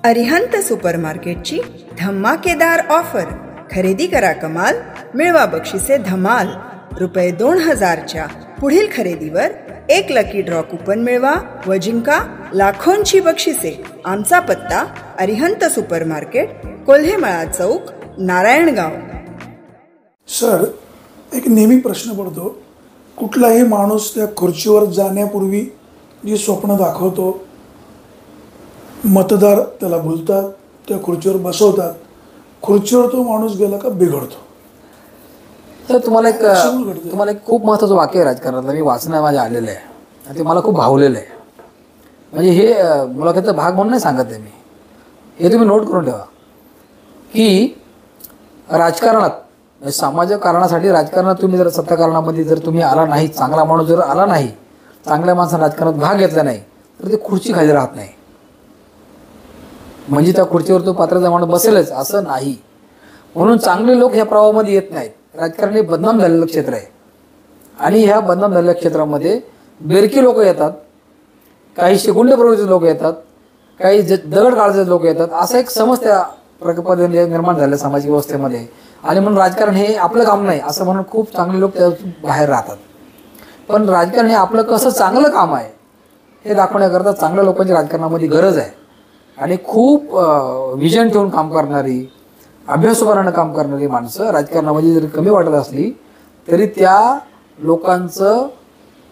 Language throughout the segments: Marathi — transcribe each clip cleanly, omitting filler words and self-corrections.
अरिहंत सुपरमार्केटची धमाकेदार ऑफर. खरेदी करा कमाल, मिळवा बक्षिसे धमाल. ₹2000च्या पुढील खरेदीवर एक लकी ड्रॉ कुपन मिळवा व जिंका लाखोंची बक्षिसे. आमचा पत्ता अरिहंत सुपरमार्केट, कोल्हेमळा चौक, नारायणगाव. सर, एक नेहमी प्रश्न पडतो, कुठलाही माणूस त्या खुर्चीवर जाण्यापूर्वी जी स्वप्न दाखवतो, मतदार त्याला बोलतात, त्या खुर्चीवर बसवतात, खुर्चीवर तो माणूस गेला का बिघडतो. तर तुम्हाला एक खूप महत्त्वाचं वाक्य आहे राजकारणातलं, मी वाचण्यात माझ्या आलेलं आहे आणि ते मला खूप भावलेलं आहे. म्हणजे हे मुलाखतीचा भाग म्हणून नाही सांगत आहे मी, हे तुम्ही नोट करून ठेवा की राजकारणात सामाजिक कारणासाठी राजकारणात तुम्ही जर सत्ताकारणामध्ये जर तुम्ही आला नाही, चांगला माणूस जर आला नाही, चांगल्या माणसाने राजकारणात भाग घेतला नाही, तर ते खुर्ची खाली राहत नाही. म्हणजे त्या खुर्चीवर तो पात्रता माणूस बसेलच असं नाही. म्हणून चांगले लोक ह्या प्रवाहामध्ये येत नाहीत. राजकारण हे बदनाम झालेलं क्षेत्र आहे आणि ह्या बदनाम झालेल्या क्षेत्रामध्ये बेरकी लोक येतात, काही शिकुंडे प्रवृत्तीचे लोक येतात, काही दगड काढायचे लोक येतात. असं एक समस्या पद्धतीने निर्माण झाल्या सामाजिक व्यवस्थेमध्ये. आणि म्हणून राजकारण हे आपलं काम नाही असं म्हणून खूप चांगले लोक त्या बाहेर राहतात. पण राजकारण हे आपलं कसं चांगलं काम आहे हे दाखवण्याकरता चांगल्या लोकांची राजकारणामध्ये गरज आहे. आणि खूप विजन ठेवून काम करणारी, अभ्यासोपरानं काम करणारी माणसं राजकारणामध्ये जरी कमी वाटत असली तरी त्या लोकांचं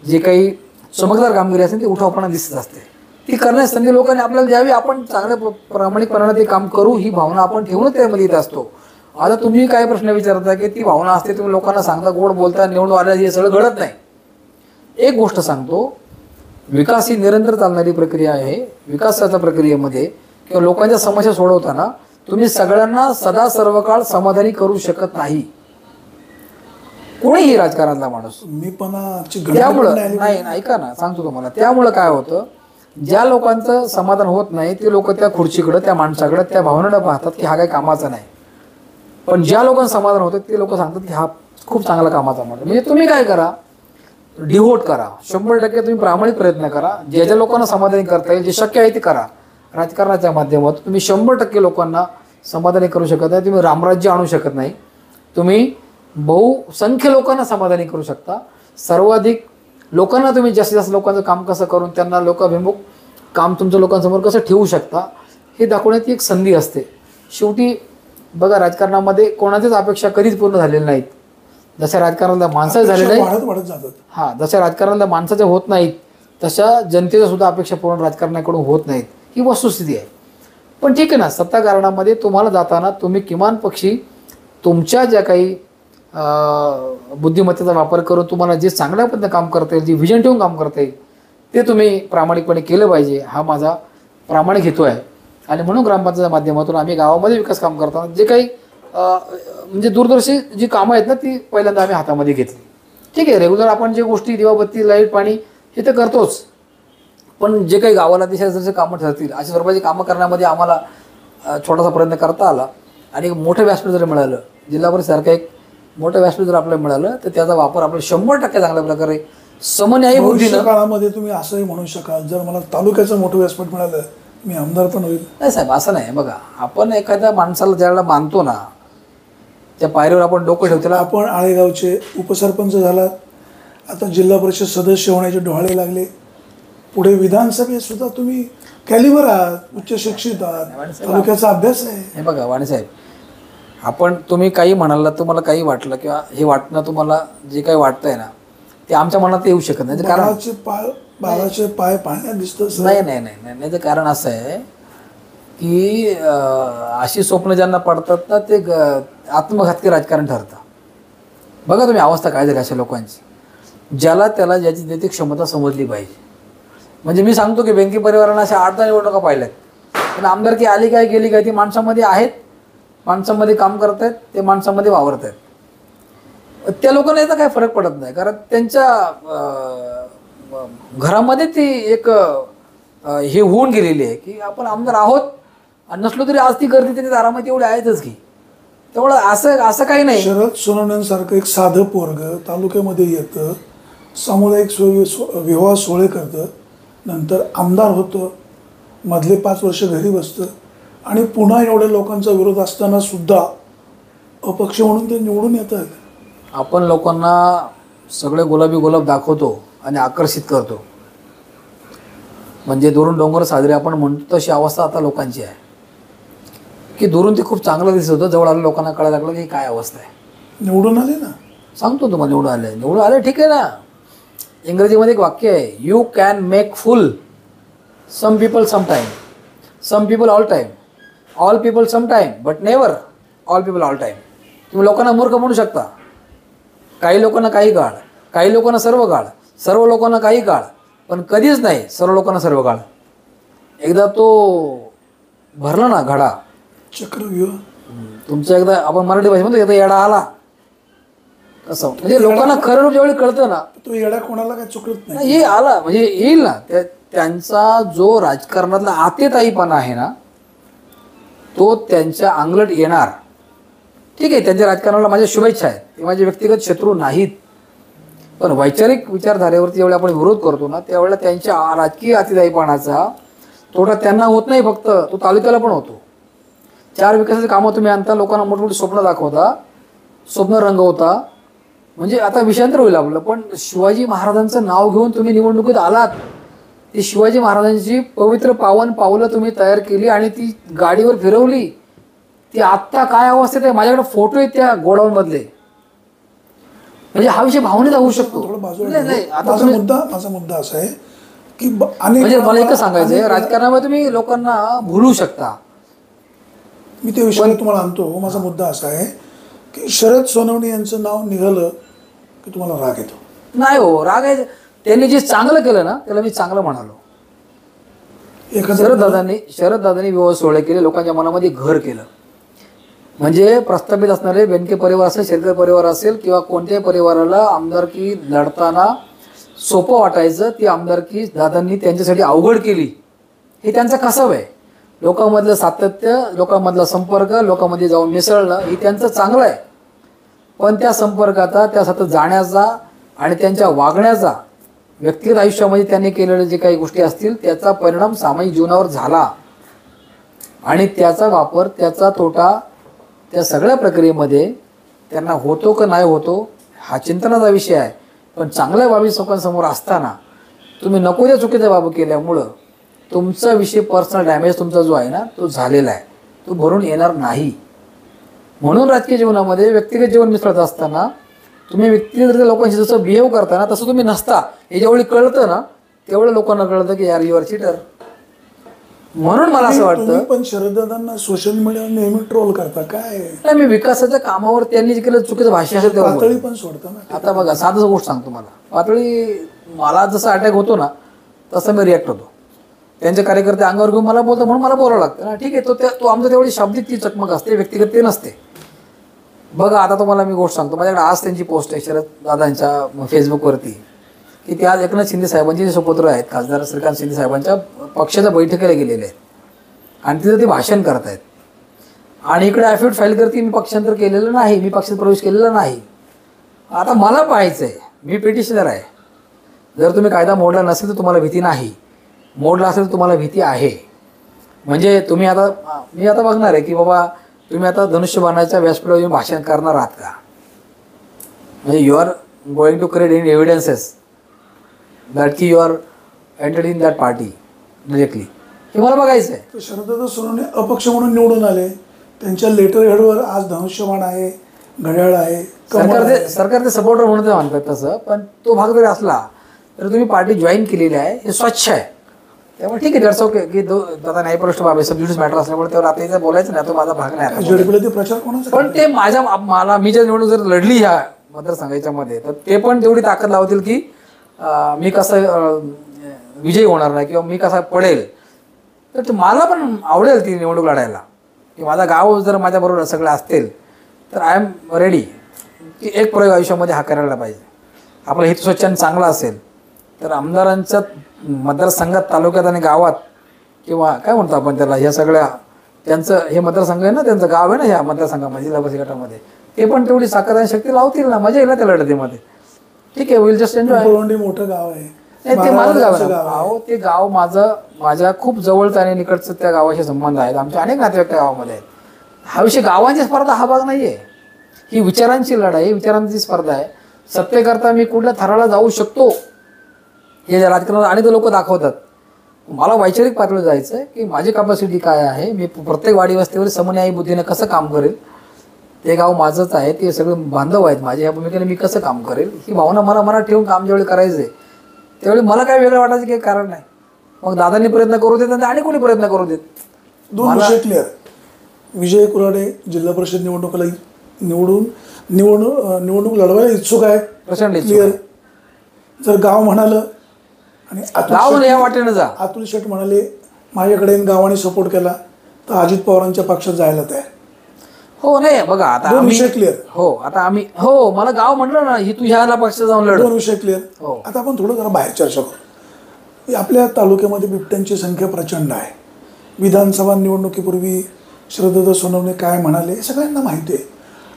जे काही चमकदार कामगिरी असेल ती उठावपणा दिसत असते. ती करण्यास संधी लोकांनी आपल्याला द्यावी. आपण चांगल्या प्रामाणिकपणाने ते काम करू ही भावना आपण ठेवूनच त्यामध्ये येत असतो. आता तुम्ही काय प्रश्न विचारता की ती भावना असते, तुम्ही लोकांना सांगता, गोड बोलता, निवडून आल्या, हे सगळं घडत नाही. एक गोष्ट सांगतो, विकास ही निरंतर चालणारी प्रक्रिया आहे. विकासाच्या प्रक्रियेमध्ये किंवा लोकांच्या समस्या सोडवताना तुम्ही सगळ्यांना सदा सर्व काळ समाधानी करू शकत नाही, कोणीही राजकारणातला माणूस. त्यामुळं नाही, ऐका ना, सांगतो तुम्हाला. त्यामुळं काय होतं, ज्या लोकांचं समाधान होत नाही ते लोक त्या खुर्चीकडं, त्या माणसाकडं, त्या भावनेला पाहतात की हा काही कामाचा नाही. पण ज्या लोकांचं समाधान होतं ते लोक सांगतात की हा खूप चांगला कामाचा माणूस. म्हणजे तुम्ही काय करा, डिव्होट करा, 100% तुम्ही प्रामाणिक प्रयत्न करा. ज्या ज्या लोकांना समाधानी करता येईल, जे शक्य आहे ते करा. राजकारणाच्या माध्यमातून तुम्ही 100% लोकांना समाधानी करू शकत नाही. तुम्ही रामराज्य आणू शकत नाही. तुम्ही बहुसंख्य लोकांना समाधानी करू शकता. सर्वाधिक लोकांना तुम्ही जास्तीत जास्त लोकांचं काम कसं करून त्यांना लोकाभिमुख काम तुमच्या लोकांसमोर कसं ठेवू शकता हे दाखवण्याची एक संधी असते. शेवटी बघा, राजकारणामध्ये कोणाचीच अपेक्षा कधीच पूर्ण झालेल्या नाहीत. जशा राजकारणाला माणसं झालेल्या आहेत, हां, जशा राजकारणाला माणसाच्या होत नाहीत तशा जनतेच्या सुद्धा अपेक्षा पूर्ण राजकारणाकडून होत नाहीत. ही वस्तुस्थिती आहे. पण ठीक आहे ना, सत्ताकारणामध्ये तुम्हाला जाताना तुम्ही किमान पक्षी तुमच्या ज्या काही बुद्धिमत्तेचा वापर करून तुम्हाला जे चांगल्या पद्धतीने काम करता येईल, जे विजन ठेवून काम करता येईल ते तुम्ही प्रामाणिकपणे केलं पाहिजे, हा माझा प्रामाणिक हेतू आहे. आणि म्हणून ग्रामपंचायतीच्या माध्यमातून आम्ही गावामध्ये विकास काम करताना जे काही म्हणजे दूरदर्शी जी कामं आहेत ना ती पहिल्यांदा आम्ही हातामध्ये घेतली. ठीक आहे, रेग्युलर आपण जे गोष्टी दिवाबत्ती, लाईट, पाणी हे तर करतोच. पण जे काही गावाला दिशाचे कामं ठरतील अशा स्वरूपाची कामं करण्यामध्ये आम्हाला छोटासा प्रयत्न करता आला. आणि एक मोठं व्यासपीठ जर मिळालं, जिल्हा परिषदसारखं एक मोठं व्यासपीठ जर आपल्याला मिळालं तर त्याचा वापर आपल्याला 100% चांगल्या प्रकारे समन्यायी बुद्धीनं काळामध्ये तुम्ही असंही म्हणू शकाल, जर मला तालुक्याचं मोठं व्यासपीठ मिळालं मी आमदार पण होईल. नाही साहेब, असं नाही. बघा, आपण एखाद्या माणसाला ज्यावेळेला मानतो ना त्या पायरीवर आपण डोकं ठेवतो. आपण आळेगावचे उपसरपंच झालात, आता जिल्हा परिषद सदस्य होण्याचे डोहाळे लागले, पुढे विधानसभेत सुद्धा तुम्ही कॅलिबर आहात, उच्च शिक्षित आहात, तालुक्याचा अभ्यास आहे. हे बघा वाणीसाहेब, आपण तुम्ही काही म्हणाला, तुम्हाला काही वाटलं किंवा हे वाटणं तुम्हाला जे काही वाटतंय ना ते आमच्या मनात येऊ शकत नाही. कारण बाळाचे पाय पाण्यात दिसतं. नाही नाही नाही नाही नाही, कारण असं आहे की अशी स्वप्न ज्यांना पडतात ना ते आत्मघातकी राजकारण ठरतं. बघा तुम्ही अवस्था काय झाली अशा लोकांची, ज्याला त्याला ज्याची नैतिक क्षमता समजली पाहिजे. म्हणजे मी सांगतो की बँकी परिवारानं अशा 8-10 निवडणुका पाहिल्यात, पण आमदारकी आली काय गेली काय ती माणसामध्ये आहेत, माणसामध्ये काम करत आहेत, ते माणसामध्ये वावरत आहेत. त्या लोकांना याचा काही फरक पडत नाही, कारण त्यांच्या घरामध्ये ती एक हे होऊन गेलेली आहे की आपण आमदार आहोत आणि नसलो तरी आज ती गर्दी त्यांच्या दारामध्ये एवढी आहेतच की. त्यामुळं असं काही नाही. शरद सोनवणेंसारखं एक साधं पोरग तालुक्यामध्ये येतं, सामुदायिक विवाह सोहळे करतं, नंतर आमदार होतं, मधले 5 वर्ष घरी बसतं, आणि पुन्हा एवढ्या लोकांचा विरोध असताना सुद्धा अपक्ष म्हणून ते निवडून येतात. आपण लोकांना सगळे गुलाबी गुलाब दाखवतो आणि आकर्षित करतो. म्हणजे दुरून डोंगर साजरे आपण म्हणतो तशी अवस्था आता लोकांची आहे की दुरून ते खूप चांगलं दिसत होतं, जवळ आलं लोकांना कळायला लागलं की काय अवस्था आहे. निवडून आले ना, सांगतो तुम्हाला निवडून आले ठीक आहे ना. इंग्रजीमध्ये एक वाक्य आहे, you can make fool some people some time, some people all time, all people some time, but never all people all time. तुम्ही लोकांना मूर्ख म्हणू शकता, काही लोकांना काही काळ, काही लोकांना सर्व काळ, सर्व लोकांना काही काळ, पण कधीच नाही सर्व लोकांना सर्व काळ. एकदा तो भरला ना घडा चक्रव्यूह, तुमचा एकदा आपण मराठी भाषेमध्ये एकदा येडा आला कसं, म्हणजे लोकांना खरं रूप ज्यावेळी कळतं ना, तो येडा कोणाला काय चुकत नाही. हे आला म्हणजे येईल ना. त्यांचा जो राजकारणातला आतेताईपणा आहे ना तो त्यांच्या अंगलट येणार. ठीक आहे, त्यांच्या राजकारणाला माझ्या शुभेच्छा आहेत, ते माझे व्यक्तिगत शत्रू नाहीत, पण वैचारिक विचारधारेवरती जेवढे आपण विरोध करतो ना त्यावेळेला त्यांच्या राजकीय आतेताईपणाचा तोटा त्यांना होत नाही, फक्त तो तालुक्याला पण होतो. 4 विकासाची कामं तुम्ही आणता, लोकांना मोठमोठी स्वप्न दाखवता, स्वप्न रंगवता, म्हणजे आता विषयांतर होईल आपलं. पण शिवाजी महाराजांचं नाव घेऊन तुम्ही निवडणुकीत आलात, ती शिवाजी महाराजांची पवित्र पावन पावलं तुम्ही तयार केली आणि ती गाडीवर फिरवली. ती आत्ता काय अवस्थेत आहे, माझ्याकडे फोटो आहेत त्या गोडाऊनमधले. म्हणजे हा विषय भावनेत होऊ शकतो. थोडं बाजूला माझा मुद्दा असा आहे की म्हणजे मला एकच सांगायचं आहे, राजकारणामध्ये तुम्ही लोकांना भुलू शकता. मी त्या विषयाला तुम्हाला आणतो. माझा मुद्दा असा आहे की शरद सोनवणे यांचं नाव निघालं की तुम्हाला राग येतो? नाही हो, राग आहे. त्यांनी जे चांगलं केलं ना त्याला मी चांगलं म्हणालो. शरददादांनी विवाह सोहळे केले, लोकांच्या मनामध्ये घर केलं. म्हणजे प्रस्थापित असणारे बेनके परिवार असेल, शेतकरी परिवार असेल किंवा कोणत्याही परिवाराला आमदारकी लढताना सोपं वाटायचं, ती आमदारकी दादांनी त्यांच्यासाठी अवघड केली. हे त्यांचं कसब आहे. लोकांमधलं सातत्य, लोकांमधला संपर्क, लोकांमध्ये जाऊन मिसळणं हे त्यांचं चांगलं आहे. पण त्या संपर्काचा, त्या सतत जाण्याचा आणि त्यांच्या वागण्याचा व्यक्तिगत आयुष्यामध्ये त्यांनी केलेल्या जे काही गोष्टी असतील त्याचा परिणाम सामाजिक जीवनावर झाला आणि त्याचा वापर, त्याचा तोटा त्या सगळ्या प्रक्रियेमध्ये त्यांना होतो का नाही होतो हा चिंतनाचा विषय आहे. पण चांगल्या बाबी लोकांसमोर असताना तुम्ही नको त्या चुकीच्या बाबी केल्यामुळं तुमचा विषय पर्सनल डॅमेज तुमचा जो आहे ना तो झालेला आहे, तो भरून येणार नाही. म्हणून राजकीय जीवनामध्ये व्यक्तिगत जीवन मिसळत असताना तुम्ही व्यक्तिगत लोकांशी जसं बिहेव करताना तसं तुम्ही नसता. हे जेवढी कळतं ना तेवढं लोकांना कळतं की यार यू आर चीटर. म्हणून मला असं वाटतं, पण शरददादांना सोशल मीडियावर नेहमी ट्रोल करता काय? नाही, मी विकासाच्या कामावर त्यांनी जे केलं चुकीचं भाष्य असेल तेव्हा पातळी पण सोडता ना. आता बघा साधं गोष्ट सांगतो, मला पातळी, मला जसं अटॅक होतो ना तसं मी रिॲक्ट होतो. त्यांचे कार्यकर्ते अंगावर घेऊन मला बोलतो म्हणून मला बोलावं लागतं ना. ठीक आहे, तो आमचं तेवढी शाब्दिक ती चकमक असते, व्यक्तिगत ते नसते. बघा आता तुम्हाला मी गोष्ट सांगतो, माझ्याकडे आज त्यांची पोस्ट आहे शरद दादांच्या फेसबुकवरती की ते आज एकनाथ शिंदे साहेबांचे जे सुपुत्र आहेत खासदार श्रीकांत शिंदे साहेबांच्या पक्षाच्या बैठकीला गेलेले आहेत आणि तिथं ते भाषण करत आहेत. आणि इकडे ॲफिडेविट फाईल करते मी पक्षांतर केलेलं नाही, मी पक्षात प्रवेश केलेला नाही. आता मला पाहायचं आहे, मी पिटिशनर आहे. जर तुम्ही कायदा मोडला नसेल तर तुम्हाला भीती नाही, मोडला असेल तर तुम्हाला भीती आहे. म्हणजे तुम्ही आता, मी आता बघणार आहे की बाबा तुम्ही आता धनुष्यबाणाच्या व्यासपीठावर येऊन भाषण करणार आहात का? म्हणजे you are going to create in evidences that की you are entered in that party directly, हे मला बघायचं आहे. शरददादा सोनवणे अपक्ष म्हणून निवडून आले, त्यांच्या लेटर हेडवर आज धनुष्यबाण आहे, घड्याळ आहे. सरकार ते सपोर्टर म्हणून ते म्हणतात तसं, पण तो भाग जरी असला तर तुम्ही पार्टी जॉईन केलेली आहे, हे स्वच्छ आहे. त्यामुळे ठीक आहे, दॅट्स ओके की दादा न्यायप्रविष्ट बाब आहे, सबज्युडिस मॅटर असल्यामुळे त्यावर आता इथं बोलायचं नाही, तो माझा भाग नाही. प्रचार कोणाचा? पण ते मला मी ज्या निवडणूक जर लढली ह्या मतदारसंघाच्या मध्ये तर ते पण तेवढी ताकद लावतील की मी कसं विजयी होणार नाही किंवा मी कसा पडेल. तर मला पण आवडेल ती निवडणूक लढायला की माझा गाव जर माझ्याबरोबर सगळे असतील तर आय एम रेडी की एक प्रयोग आयुष्यामध्ये हा करायला पाहिजे. आपला हित स्वच्छ आणि चांगला असेल तर आमदारांच्या मतदारसंघात, तालुक्यात आणि गावात किंवा काय म्हणतो आपण त्याला, ह्या सगळ्या त्यांचं हे मतदारसंघ आहे ना, त्यांचं गाव आहे ना ह्या मतदारसंघामध्ये, जिल्हा परिषद गटामध्ये, ते पण तेवढी ताकद आणि शक्ती लावतील ना, मजा येईल ना त्या लढतीमध्ये. ठीक आहे, विल जस्ट एन्जॉय. मोठं गाव आहे, नाही, ते माझंच गाव महाराजांचं आहे. गाव आहे. अहो ते गाव माझ्या खूप जवळचं आणि निकटचं त्या गावाशी संबंध आहेत. आमचे अनेक नातेवाईक त्या गावामध्ये आहेत. हा विषय गावांची स्पर्धा हा भाग नाहीये. ही विचारांची लढाई, विचारांची स्पर्धा आहे. सत्तेकरता मी कुठल्या थराला जाऊ शकतो हे राजकारणात अनेक लोक दाखवतात. मला वैचारिक पातळीवर जायचं आहे की माझी कॅपॅसिटी काय आहे, मी प्रत्येक वाडी वस्तीवर समन्यायी बुद्धीने कसं काम करेल, ते गाव माझंच आहे, ते सगळे बांधव आहेत माझे, या भूमिकेने मी कसं काम करेल ही भावना मला मनात ठेवून काम ज्यावेळी करायचं आहे त्यावेळी मला काय वेगळं वाटायचं काही कारण नाही. मग दादांनी प्रयत्न करू देत आणि कोणी प्रयत्न करू देत. दोन विषय क्लिअर. विजय कुऱ्हाडे जिल्हा परिषद निवडणुकीला निवडणूक लढवायला इच्छुक आहे, प्रचंड इच्छुक क्लिअर. आहे. जर गाव म्हणालं आणि गाव या वाटेनं जा, अतुल शेठ म्हणाले माझ्याकडे गावाने सपोर्ट केला तर अजित पवारांच्या पक्षात जायला तयार. हो नाही बघा आता दोन आम्ही विषय क्लिअर. हो आता आम्ही हो मला गाव म्हटलं ना ही तू ह्याला पक्ष जाऊन लढ. दोन विषय क्लिअर. हो. आता आपण थोडं जरा बाहेर चर्चा करू. आपल्या तालुक्यामध्ये बिबट्यांची संख्या प्रचंड आहे. विधानसभा निवडणुकीपूर्वी श्रद्धा सोनवणे काय म्हणाले हे सगळ्यांना माहिती आहे.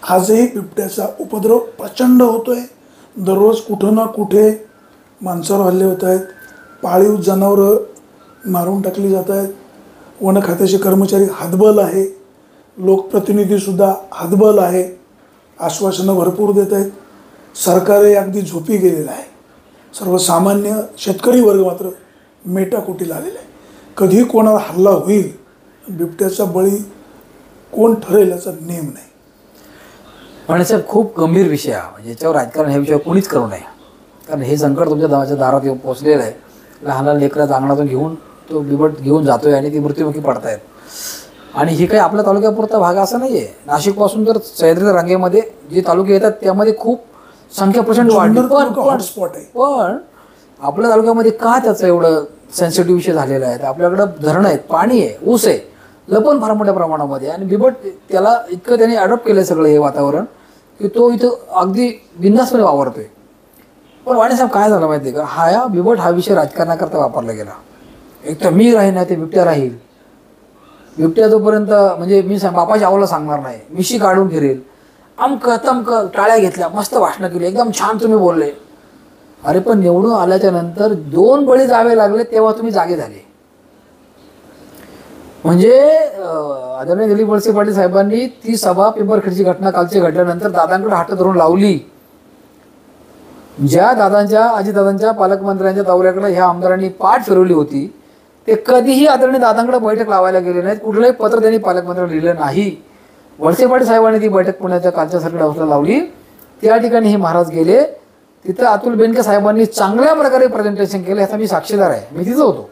आजही बिबट्याचा उपद्रव प्रचंड होतोय. दररोज कुठं ना कुठे माणसावर हल्ले होत आहेत, पाळीव जनावरं मारून टाकली जात आहेत. वन खात्याचे कर्मचारी हातबल आहे, लोकप्रतिनिधीसुद्धा हातबल आहे, आश्वासनं भरपूर देत आहेत. सरकारही अगदी झोपी गेलेलं आहे. सर्वसामान्य शेतकरी वर्ग मात्र मेटाकुटीला आलेला आहे. कधी कोणाला हल्ला होईल, बिबट्याचा बळी कोण ठरेल याचा नेम नाही. पण साहेब खूप गंभीर विषय आहे, म्हणजे याच्यावर राजकारण ह्या विषयावर कोणीच करू नये. कारण हे संकट तुमच्या गावाच्या दारात येऊन पोहोचलेलं आहे. लहान लहान लेकराच्या अंगणातून घेऊन तो बिबट घेऊन जातोय आणि ती मृत्युमुखी पडतायत. आणि ही काही आपल्या तालुक्यापुरता भाग असा नाही आहे. नाशिकपासून तर सह्याद्री रांगेमध्ये जे तालुके येतात त्यामध्ये खूप संख्या प्रचंड वाढली. हॉटस्पॉट आहे. पण आपल्या तालुक्यामध्ये का त्याचं एवढं सेन्सिटिव्ह विषय झालेला आहे. आपल्याकडं धरणं आहेत, पाणी आहे, ऊस आहे, लपण फार मोठ्या प्रमाणामध्ये. आणि बिबट त्याला इतकं त्याने अडॉप्ट केलं सगळं हे वातावरण की तो इथं अगदी बिंदासपणे वावरतोय. पण वाणीसाहेब काय झालं माहिती आहे का, हा बिबट हा विषय राजकारणाकरता वापरला गेला. एक तर मी राहीन नाही ते बिबट्या राहील. बिबट्या जोपर्यंत म्हणजे मी बापाच्या आवला सांगणार नाही, मिशी काढून फिरेल, अमकं तमकं टाळ्या घेतल्या, मस्त भाषणं केली, एकदम छान तुम्ही बोलले. अरे पण निवडून आल्याच्या नंतर 2 बळी जावे लागले तेव्हा तुम्ही जागे झाले. म्हणजे आदरणीय दिलीप वळसे पाटील साहेबांनी ती सभा पिंपरखेडची घटना कालची घडल्यानंतर दादांकडे हात धरून लावली. ज्या अजितदादांच्या पालकमंत्र्यांच्या दौऱ्याकडे ह्या आमदारांनी पाठ फिरवली होती ते कधीही आदरणीय दादांकडे बैठक लावायला गेले नाहीत. कुठलंही पत्र त्यांनी पालकमंत्र्यांना लिहिलं नाही. वळसे पाटील साहेबांनी ती बैठक पुण्याच्या कालच्या सर्किट हाऊसला लावली. त्या ठिकाणी हे महाराज गेले. तिथं अतुल बेनके साहेबांनी चांगल्या प्रकारे प्रेझेंटेशन केलं, ह्याचा मी साक्षीदार आहे, मी तिथं होतो.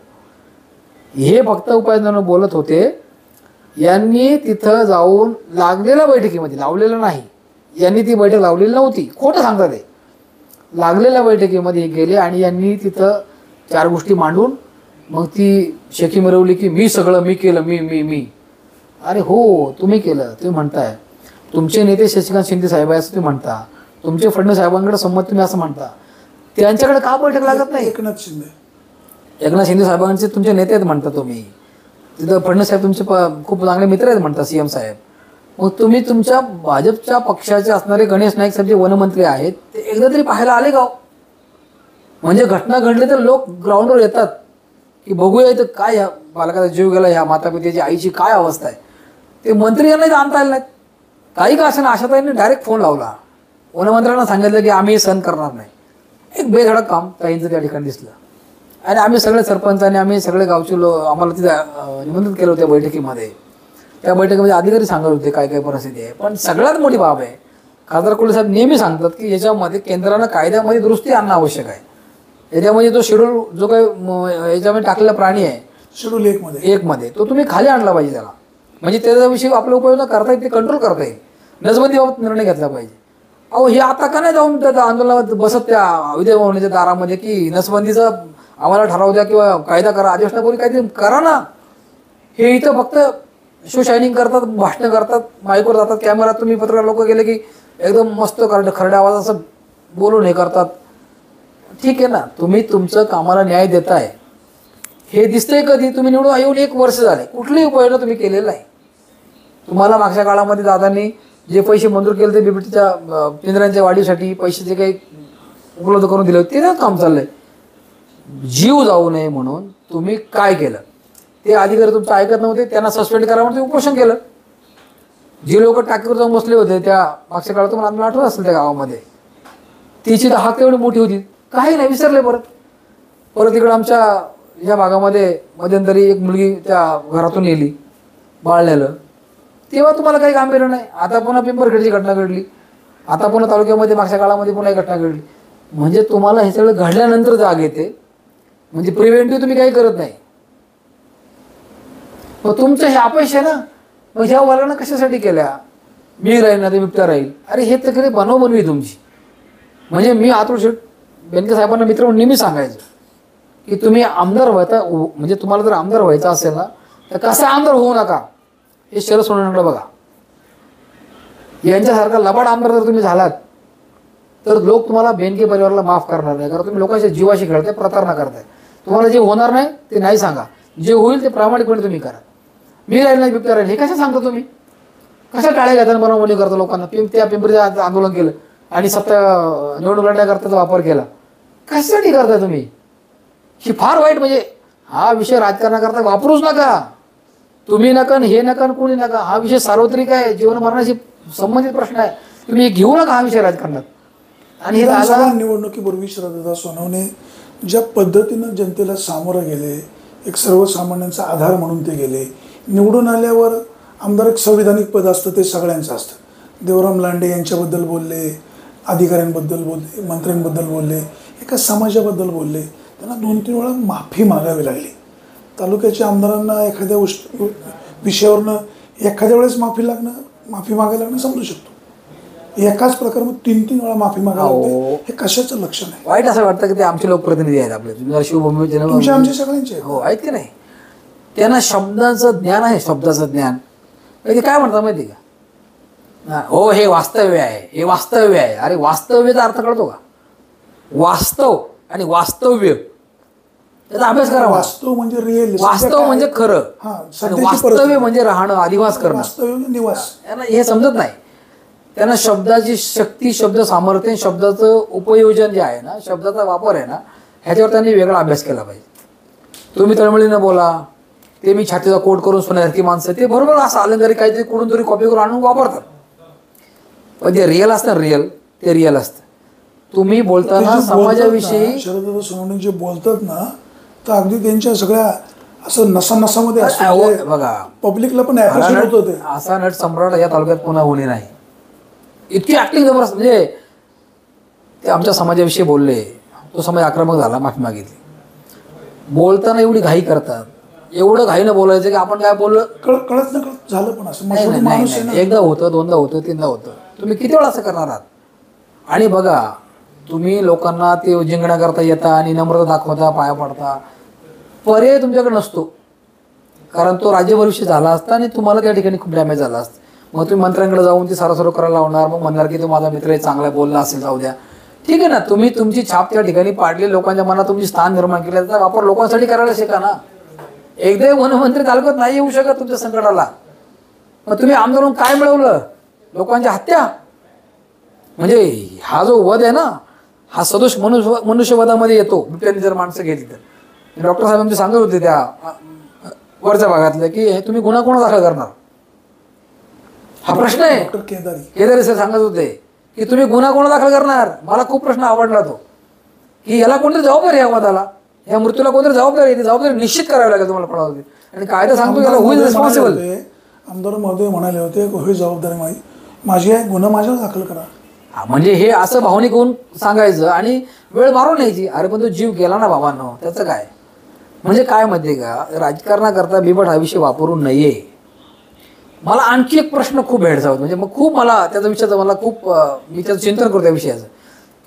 हे फक्त उपाययोजना बोलत होते. यांनी तिथं जाऊन लागलेल्या बैठकीमध्ये, लावलेलं नाही, यांनी ती बैठक लावलेली नव्हती, खोटं सांगतात ते. लागलेल्या बैठकीमध्ये गेले आणि यांनी तिथं 4 गोष्टी मांडून मग ती शेकी मिरवली की मी सगळं मी केलं, मी मी मी अरे हो तुम्ही केलं, तुम्ही म्हणताय. तुमचे नेते शशिकांत शिंदे साहेब आहे असं तुम्ही म्हणता, तुमचे फडणवीस साहेबांकडे संमत तुम्ही असं म्हणता, त्यांच्याकडे का बैठक लागत नाही? एकनाथ शिंदे साहेबांचे तुमचे नेते आहेत म्हणता तुम्ही, तिथं फडणवीस साहेब तुमचे खूप चांगले मित्र आहेत म्हणता, सीएम साहेब. मग तुम्ही तुमच्या भाजपच्या पक्षाचे असणारे गणेश नाईक साहेब जे वनमंत्री आहेत ते एकदा तरी पाहायला आले का? म्हणजे घटना घडली तर लोक ग्राउंडवर येतात की बघूया इथं काय ह्या बालकाचा जीव गेला, ह्या मातापित्याची आईची काय अवस्था आहे. ते मंत्री यांनाही आणता आले नाहीत. काही का असं आशाताईंनी डायरेक्ट फोन लावला, वनमंत्र्यांना सांगितलं की आम्ही सहन करणार नाही. एक बेधडक काम ताईंचं त्या ठिकाणी दिसलं. आणि आम्ही सगळे सरपंचांनी, आम्ही सगळे गावचे लोक आम्हाला तिथं निमंत्रित केलं होतं बैठकीमध्ये. त्या बैठकीमध्ये अधिकारी सांगत होते काय काय परिस्थिती आहे. पण सगळ्यात मोठी बाब आहे, खासदार कुले साहेब नेहमी सांगतात की याच्यामध्ये केंद्रानं कायद्यामध्ये दुरुस्ती आणणं आवश्यक आहे. याच्यामध्ये जो शेड्यूल जो काही याच्यामध्ये टाकलेला प्राणी आहे शेड्यूल 1 मध्ये तो तुम्ही खाली आणला पाहिजे त्याला. म्हणजे त्याच्याविषयी आपला उपयोग करता येईल, ते कंट्रोल करता येईल. नसबंदीबाबत निर्णय घेतला पाहिजे. अहो हे आता का नाही जाऊन त्या आंदोलनात बसत त्या विद्याभवनाच्या दारामध्ये की नसबंदीचा आम्हाला ठराव द्या किंवा कायदा करा, अधिवेशनापूर्वी काहीतरी करा ना. हे इथं फक्त शो शायनिंग करतात, भाषणं करतात, माईकवर जातात, कॅमेरा तुम्ही पत्रकार लोक गेले की एकदम मस्त खरड्या आवाज असं बोलून हे करतात. ठीक आहे ना, तुम्ही तुमचं कामाला न्याय देताय हे दिसतंय. कधी तुम्ही निवडून येऊन 1 वर्ष झाले, कुठलीही उपाययोजना तुम्ही केलेलं नाही. तुम्हाला मागच्या काळामध्ये दादांनी जे पैसे मंजूर केले ते बिबटीच्या पिंजऱ्यांच्या वाढीसाठी पैसे जे काही उपलब्ध करून दिले होते ते काम चाललंय. जीव जाऊ नये म्हणून तुम्ही काय केलं? ते अधिकारी तुमचं ऐकत नव्हते, त्यांना सस्पेंड करा म्हणून तुम्ही उपोषण केलं. जे लोक टाकीवर जाऊन बसले होते त्या मागच्या काळात तुम्हाला आम्हाला आठवत असेल त्या गावामध्ये, तिची तर हाक तेवढी मोठी होती, काही नाही, विसरले. परत इकडं आमच्या या भागामध्ये मध्यंतरी एक मुलगी त्या घरातून येली बाळलेलं, तेव्हा तुम्हाला काही गांभीर्य नाही. आता पुन्हा पिंपरखेडची घटना घडली, आता पुन्हा तालुक्यामध्ये मागच्या काळामध्ये पुन्हा एक घटना घडली. म्हणजे तुम्हाला हे सगळं घडल्यानंतर जाग येते, म्हणजे प्रिव्हेंटिव्ह तुम्ही काही करत नाही. मग तुमचं हे अपयश आहे ना. मग ह्या वर्गानं कशासाठी केल्या? मी राहील ना ते बिबट्या राहील. अरे हे तर खरी बनवबनवी तुमची. म्हणजे मी अतुल शेठ बेनके साहेबांना मित्र म्हणून नेहमी सांगायचो की तुम्ही आमदार व्हायचा, म्हणजे तुम्हाला जर आमदार व्हायचं असेल ना तर कसा आमदार होऊ नका, हे शरद सोनवणेकडे बघा. यांच्यासारखा लबाड आमदार जर तुम्ही झालात तर लोक तुम्हाला बेनके परिवाराला माफ करणार नाही, कारण तुम्ही लोकांच्या जीवाशी खेळताय, प्रतारणा करताय. तुम्हाला जे होणार नाही ते नाही सांगा, जे होईल ते प्रामाणिकपणे तुम्ही करा. मी राहील नाही बिबट्या राहील हे कसं सांगता तुम्ही? कशा टाळ्या घेताना बनवणी करता लोकांना? त्या पिंपरीचं आंदोलन केलं आणि सत्ता निवडणूक लढण्याकरता त्याचा वापर केला, कशासाठी करताय तुम्ही? ही फार वाईट. म्हणजे हा विषय राजकारणाकरता वापरूच नका तुम्ही, नका हे नका कोणी नका. हा विषय सार्वत्रिक आहे, जीवन मरणाशी संबंधित प्रश्न आहे, तुम्ही घेऊ नका हा विषय राजकारणात. आणि हे निवडणुकीपूर्वी श्रद्धा सोनवणे ज्या पद्धतीनं जनतेला सामोरं गेले, एक सर्वसामान्यांचा आधार म्हणून ते गेले. निवडून आल्यावर आमदार एक संविधानिक पद असतं, ते सगळ्यांचं असतं. देवराम लांडे यांच्याबद्दल बोलले, अधिकाऱ्यांबद्दल बोलले, मंत्र्यांबद्दल बोलले, एका समाजाबद्दल बोलले. त्यांना 2-3 वेळा माफी मागावी लागली. तालुक्याच्या आमदारांना एखाद्या विषयावरनं एखाद्या वेळेस माफी मागायला लागणं समजू शकतो. एकाच प्रकारामध्ये 3-3 वेळा माफी मागायला हे कशाचं लक्षण आहे? वाईट असं वाटतं की ते आमचे लोकप्रतिनिधी आहेत आपले, शिवभूमी आमचे सगळ्यांचे हो आहेत की नाही. त्यांना शब्दाचं ज्ञान आहे, शब्दाचं ज्ञान. ते काय म्हणतात माहिती का? हो हे वास्तव्य आहे, हे वास्तव्य आहे. अरे वास्तव्याचा अर्थ कळतो का? वास्तव आणि वास्तव्य त्याचा अभ्यास करा. वास्तव म्हणजे रिअल, वास्तव म्हणजे खरं, वास्तव्य म्हणजे राहणं, अधिवास करणं, निवास. त्यांना हे समजत नाही. त्यांना शब्दाची शक्ती, शब्द सामर्थ्य, शब्दाचं उपयोजन जे आहे ना, शब्दाचा वापर आहे ना, ह्याच्यावर त्यांनी वेगळा अभ्यास केला पाहिजे. तुम्ही तळमळीनं बोला, ते मी छातीचा कोट करून सोन्यासारखी माणसं, ते बरोबर असं अलंकारी काहीतरी कुठून तरी कॉपी करून आणून वापरतात. पण जे रिअल असतं रिअल, ते रिअल असतं. तुम्ही बोलताना समाजाविषयी शरद सोनवणे जे बोलतात ना, तर अगदी त्यांच्या सगळ्या असं नसामध्ये असतं. बघा पब्लिकला पण ऍप्रिशिएट होतं ते. असा नट सम्राट या तालुक्यात पुन्हा होणे नाही. इतकी ऍक्टिंग जबरदस्त. म्हणजे ते आमच्या समाजाविषयी बोलले, तो समाज आक्रमक झाला, माफी मागितली. बोलताना एवढी घाई करतात, एवढं घाईनं बोलायचं की आपण काय बोललं कळत न कळत झालं. पण असं नाही, एकदा होतं, दोनदा होतं, तीनदा होतं. तुम्ही किती वेळा असं करणार आहात? आणि बघा तुम्ही लोकांना ते जिंकण्याकरता येता आणि नम्रता दाखवता, पाया पडता, पर्याय तुमच्याकडे नसतो. कारण तो राज्यभर विषय झाला असता आणि तुम्हाला त्या ठिकाणी खूप डॅमेज झाला असतं. मग तुम्ही मंत्र्यांकडे जाऊन ती सारासार करायला लावणार. मग म्हणणार की तो माझा मित्र आहे, चांगला बोलला असेल, जाऊ द्या. ठीक आहे ना, तुम्ही तुमची छाप त्या ठिकाणी पाडली, लोकांच्या मनात तुमची स्थान निर्माण केलं, त्याचा वापर लोकांसाठी करायला शिका ना. एकदा वनमंत्री तालुक्यात नाही येऊ शकत तुमच्या संकटाला. मग तुम्ही आमदार म्हणून काय मिळवलं? लोकांच्या हत्या. म्हणजे हा जो वध आहे ना, हा सदोष मनुष्यवधामध्ये येतो बिबट्याने जर माणसं गेली तर. डॉक्टर साहेब आमचे सांगत होते त्या वरच्या भागातले की हे तुम्ही गुन्हा कोणा दाखल करणार, हा प्रश्न आहे. केदारी सर सांगत होते की तुम्ही गुन्हा कोणा दाखल करणार. मला खूप प्रश्न आवडला तो की याला कोणतरी जबाबदारी आहे, वधाला, या मृत्यूला कोणतरी जबाबदारी आहे. ती जबाबदारी निश्चित करावी लागेल तुम्हाला पडावं. आणि कायदा सांगतो याला हुई रिस्पॉन्सिबल. आमदार महोदय म्हणाले होते ही जबाबदारी माझी आहे, गुन्हा माझ्यावर दाखल करा. म्हणजे हे असं भावनिक होऊन सांगायचं आणि वेळ मारून न्यायची. अरे पण तो जीव गेला ना बाबांनो, त्याचं काय? म्हणजे काय माहिती आहे का, राजकारणाकरता बिबट हा विषय वापरू नये. मला आणखी एक प्रश्न खूप भेडसावत, म्हणजे मग खूप मला त्याचा विषयाचं मला खूप मी त्याचं चिंतन करतो त्या विषयाचं.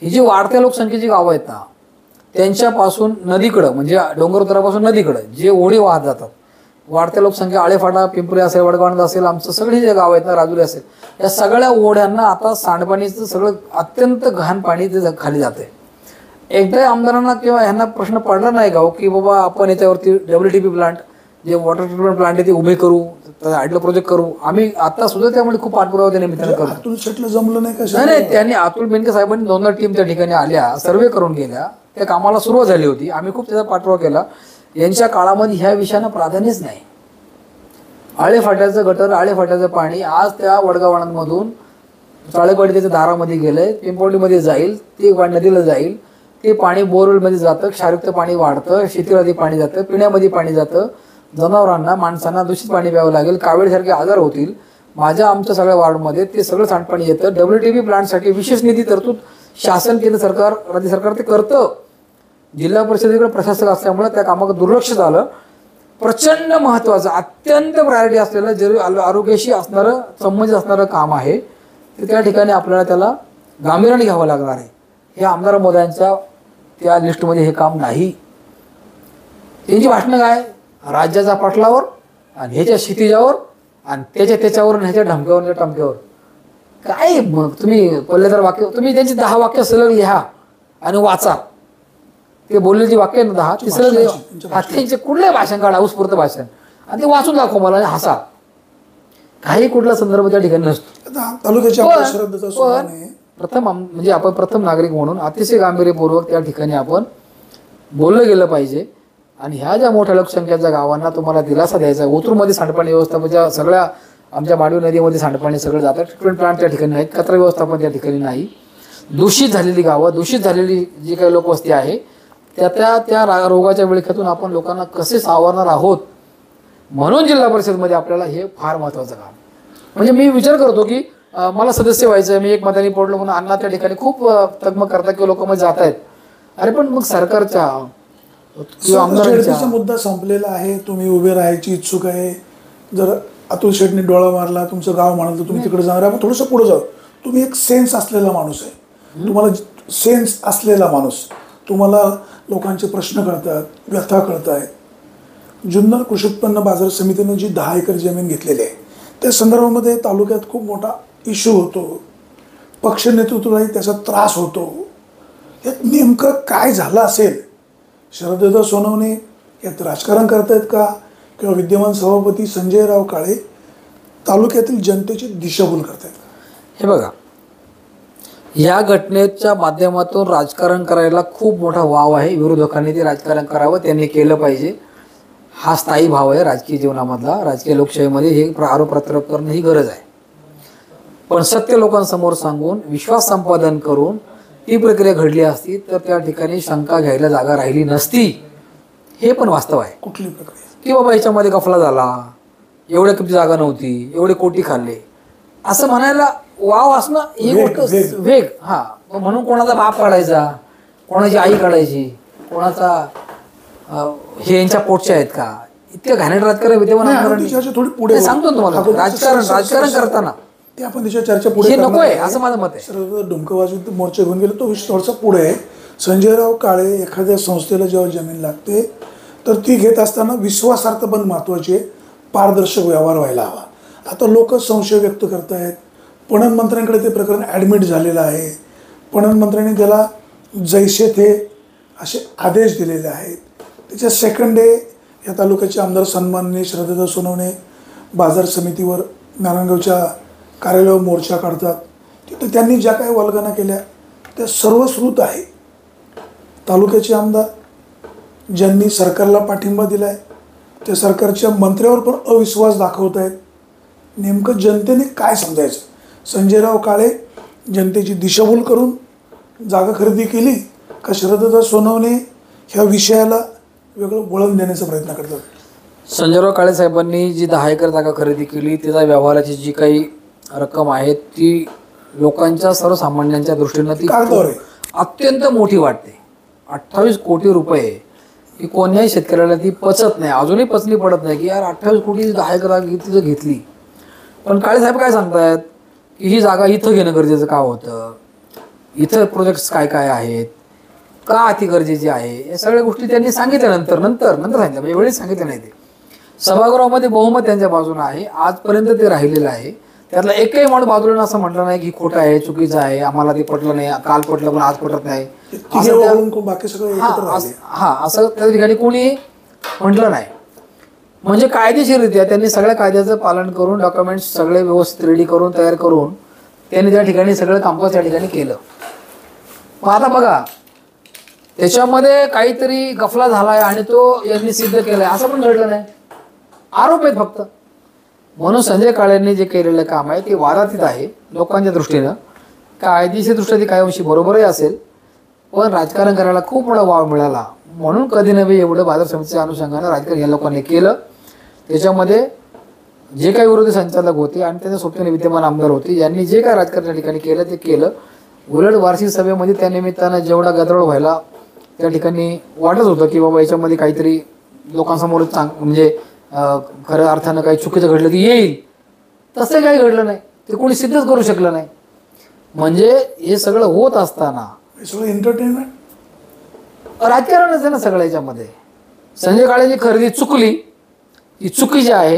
ही जी वाढत्या लोकसंख्येची गावं आहेत ना, त्यांच्यापासून नदीकडं, म्हणजे डोंगर उतारापासून नदीकडं जे ओढे वाहत जातात, वाढत्या लोकसंख्या, आळेफाटा, पिंपरी असेल, वडगाव असेल, आमचं सगळी जे गाव आहेत ना, राजुरी असेल, या सगळ्या ओढ्यांना आता सांडपाणीचं सगळं अत्यंत घाण पाणी ते खाली जाते. एकदा आमदारांना किंवा ह्यांना प्रश्न पडला नाही का की बाबा आपण याच्यावरती WTP प्लांट, जे वॉटर ट्रीटमेंट प्लांट आहे ते उभे करू, आयडल प्रोजेक्ट करू. आम्ही आता सुद्धा त्यामुळे खूप पाठपुरावा त्या निमित्तानं करतो. अतुल शेटला जमलं नाही का? नाही, त्यांनी अतुल बेनके साहेबांनी 2 टीम त्या ठिकाणी आल्या, सर्वे करून गेल्या, त्या कामाला सुरुवात झाली होती, आम्ही खूप त्याचा पाठपुरावा केला. यांच्या काळामध्ये ह्या विषयांना प्राधान्यच नाही. आळेफाट्याचं गटर, आळेफाट्याचं पाणी आज त्या वडगावांमधून चाळेवाडी त्याच्या दारामध्ये गेलंय, पिंपवलीमध्ये जाईल, ते नदीला जाईल, ते पाणी बोरवेलमध्ये जातं, क्षारयुक्त पाणी वाढतं, शेतीमध्ये पाणी जातं, पिण्यामध्ये पाणी जातं, जनावरांना माणसांना दूषित पाणी प्यावं लागेल, कावेळीसारखे आजार होतील. आमच्या सगळ्या वार्डमध्ये ते सगळं सांडपाणी येतं. WTB प्लांटसाठी विशेष निधी तरतूद शासन, केंद्र सरकार, राज्य सरकार ते करतं. जिल्हा परिषदेकडे प्रशासक असल्यामुळे त्या कामाकडे दुर्लक्ष झालं. प्रचंड महत्त्वाचं, अत्यंत प्रायोरिटी असलेलं, जे आरोग्याशी असणारं, संबंधित असणारं काम आहे, ते त्या ठिकाणी आपल्याला त्याला गांभीर्याने घ्यावं लागणार आहे. हे आमदार महोदयांच्या त्या लिस्टमध्ये हे काम नाही. त्यांची भाषणं काय, राज्याच्या पटलावर आणि ह्याच्या क्षितिजावर आणि त्याच्यावर आणि ह्याच्या ढमक्यावर टमक्यावर. काय मग तुम्ही पल्लेदार वाक्य, तुम्ही त्यांची 10 वाक्य सलग लिहा आणि वाचा. ते बोललेली वाक्य ना 10 ती सलग त्यांचे कुठलंही भाषण काढा, उत्स्फूर्त भाषण, आणि ते वाचून दाखव मला आणि हसा. काही कुठला संदर्भ त्या ठिकाणी नसतो. पण म्हणजे आपण प्रथम नागरिक म्हणून अतिशय गांभीर्यपूर्वक त्या ठिकाणी आपण बोललं गेलं पाहिजे. आणि ह्या ज्या मोठ्या लोकसंख्येच्या गावांना तुम्हाला दिलासा द्यायचा. ओतूरमध्ये सांडपाणी व्यवस्थापनाच्या सगळ्या, आमच्या मांडवी नदीमध्ये सांडपाणी सगळं जातं, ट्रीटमेंट प्लांट त्या ठिकाणी नाहीत, कचरा व्यवस्थापन त्या ठिकाणी नाही. दूषित झालेली गावं, दूषित झालेली जी काही लोकवस्ती आहे, त्या रोगाच्या विळख्यातून आपण लोकांना कसे सावरणार आहोत. म्हणून जिल्हा परिषदमध्ये आपल्याला हे फार महत्त्वाचं काम. म्हणजे मी विचार करतो की मला सदस्य व्हायचं, मी एक मताने पडलो म्हणून अण्णा त्या ठिकाणी खूप तगमग करतात किंवा लोक मध्ये जात आहेत. अरे पण मग सरकारच्या किंवा आमदारांचा मुद्दा संपलेला आहे. तुम्ही उभे राहायची इच्छुक आहे. जर अतुल शेटने डोळा मारला, तुमचं गाव म्हणाल तर तुम्ही तिकडे जाणार. आपण थोडंसं पुढे जाऊ. तुम्ही एक सेन्स असलेला माणूस आहे. तुम्हाला सेन्स असलेला माणूस, तुम्हाला लोकांचे प्रश्न कळतात, व्यथा कळत आहेत. जुन्नर कृषी उत्पन्न बाजार समितीने जी 10 एकर जमीन घेतलेली आहे, त्या संदर्भामध्ये तालुक्यात खूप मोठा इश्यू होतो. पक्ष नेतृत्वालाही त्याचा त्रास होतो. यात नेमकं काय झालं असेल? शरददादा सोनवणे यात राजकारण करतायत का, किंवा विद्यमान सभापती संजयराव काळे तालुक्यातील जनतेची दिशाभूल करतायत? हे बघा, या घटनेच्या माध्यमातून राजकारण करायला खूप मोठा वाव आहे. विरोधकांनी ते राजकारण करावं, त्यांनी केलं पाहिजे. हा स्थायी भाव आहे राजकीय जीवनामधला. राजकीय लोकशाहीमध्ये हे आरोप प्रत्यारोप करणं ही गरज आहे. पण सत्य लोकांसमोर सांगून विश्वास संपादन करून ती प्रक्रिया घडली असती तर त्या ठिकाणी शंका घ्यायला जागा राहिली नसती. हे पण वास्तव आहे. कुठली प्रक्रिया? की बाबा याच्यामध्ये गफला झाला, एवढ्या किमती जागा नव्हती, एवढे कोटी खाल्ले, असं म्हणायला वाव असणं ही गोष्ट वेग. हा, म्हणून कोणाचा बाप काढायचा, कोणाची आई काढायची, कोणाचा हे यांच्या पोटचे आहेत का, इतकं घाणेरडं राजकारण विद्यमान सांगतो तुम्हाला. राजकारण करताना ते आपण त्याच्या चर्चा पुढे नको आहे असं माझं मत आहे. सर डुमकवाजी मोर्चा घेऊन गेलो तो विषय थोडासा पुढे आहे. संजयराव काळे एखाद्या संस्थेला जेव्हा जमीन लागते तर ती घेत असताना विश्वासार्थ पण महत्त्वाची आहे, पारदर्शक व्यवहार व्हायला हवा. आता लोक संशय व्यक्त करत आहेत. पणन मंत्र्यांकडे ते प्रकरण ॲडमिट झालेलं आहे. पणन मंत्र्यांनी त्याला जैसे थे असे आदेश दिलेले आहेत. त्याच्या सेकंड डे या तालुक्याचे आमदार सन्माननीय शरददादा सोनवणे बाजार समितीवर नारायणगावच्या कार्यालयावर मोर्चा काढतात. तिथं त्यांनी ज्या काही वल्गना केल्या त्या सर्व श्रुत आहे. तालुक्याचे आमदार ज्यांनी सरकारला पाठिंबा दिला आहे त्या सरकारच्या मंत्र्यावर पण अविश्वास दाखवत आहेत. नेमकं जनतेने काय समजायचं? संजयराव काळे जनतेची दिशाभूल करून जागा खरेदी केली का शरददादा सोनवणे ह्या विषयाला वेगळं वळण देण्याचा प्रयत्न करतात? संजयराव काळे साहेबांनी जी 10 एकर जागा खरेदी केली त्याचा व्यवहाराची जी काही रक्कम आहे ती लोकांच्या सर्वसामान्यांच्या दृष्टीनं ती अत्यंत मोठी वाटते. 28 कोटी रुपये ही कोण्याही शेतकऱ्याला ती पचत नाही, अजूनही पचली पडत नाही की यार 28 कोटी 10 एकर तिथं घेतली. पण काळे साहेब काय सांगतायत की ही जागा इथं घेणं गरजेचं का होतं, इथं प्रोजेक्ट्स काय काय आहेत, का अति गरजेची आहे, या सगळ्या गोष्टी त्यांनी सांगितल्या. नंतर सांगितलं, एवढेच सांगितलं नाही. ते सभागृहामध्ये बहुमत त्यांच्या बाजूला आहे, आजपर्यंत ते राहिलेलं आहे. त्यातला एकही माणूस बाजूला असं म्हटलं नाही की खोटं आहे, चुकीचं आहे, आम्हाला ते पटलं नाही, काल पटलं पण आज पटत नाही, असं त्या ठिकाणी कोणी म्हटलं नाही. म्हणजे कायदेशीररित्या त्यांनी सगळ्या कायद्याचं पालन करून डॉक्युमेंट्स सगळे व्यवस्थित रेडी करून तयार करून त्यांनी त्या ठिकाणी सगळं कामकाज त्या ठिकाणी केलं. मग आता बघा त्याच्यामध्ये काहीतरी गफला झालाय आणि तो यांनी सिद्ध केलाय असं पण घडलं नाही. आरोप आहेत फक्त. म्हणून संजय काळेंनी जे केलेलं काम आहे ते वादातीत आहे लोकांच्या दृष्टीनं. कायदेशीरदृष्ट्या ते काही अंशी बरोबरही असेल, पण राजकारण करायला खूप मोठा वाव मिळाला म्हणून कधी नव्हे एवढं बाजार समितीच्या अनुषंगानं राजकारण या लोकांनी केलं. त्याच्यामध्ये जे काही विरोधी संचालक होते आणि त्यांच्या सोबतीने विद्यमान आमदार होते यांनी जे काही राजकारण त्या ठिकाणी केलं ते केलं. उलट वार्षिक सभेमध्ये त्या निमित्तानं जेवढा गदारोळ व्हायला त्या ठिकाणी वाटत होतं की बाबा याच्यामध्ये काहीतरी लोकांसमोर म्हणजे खऱ्या अर्थानं काही चुकीचं घडलं की येईल, तसं काही घडलं नाही. ते कोणी सिद्धच करू शकलं नाही. म्हणजे हे सगळं होत असताना सगळं एंटरटेनमेंट राजकारणच आहे ना सगळं याच्यामध्ये. संजय काळेंची खरेदी चुकली, ही चुकीची आहे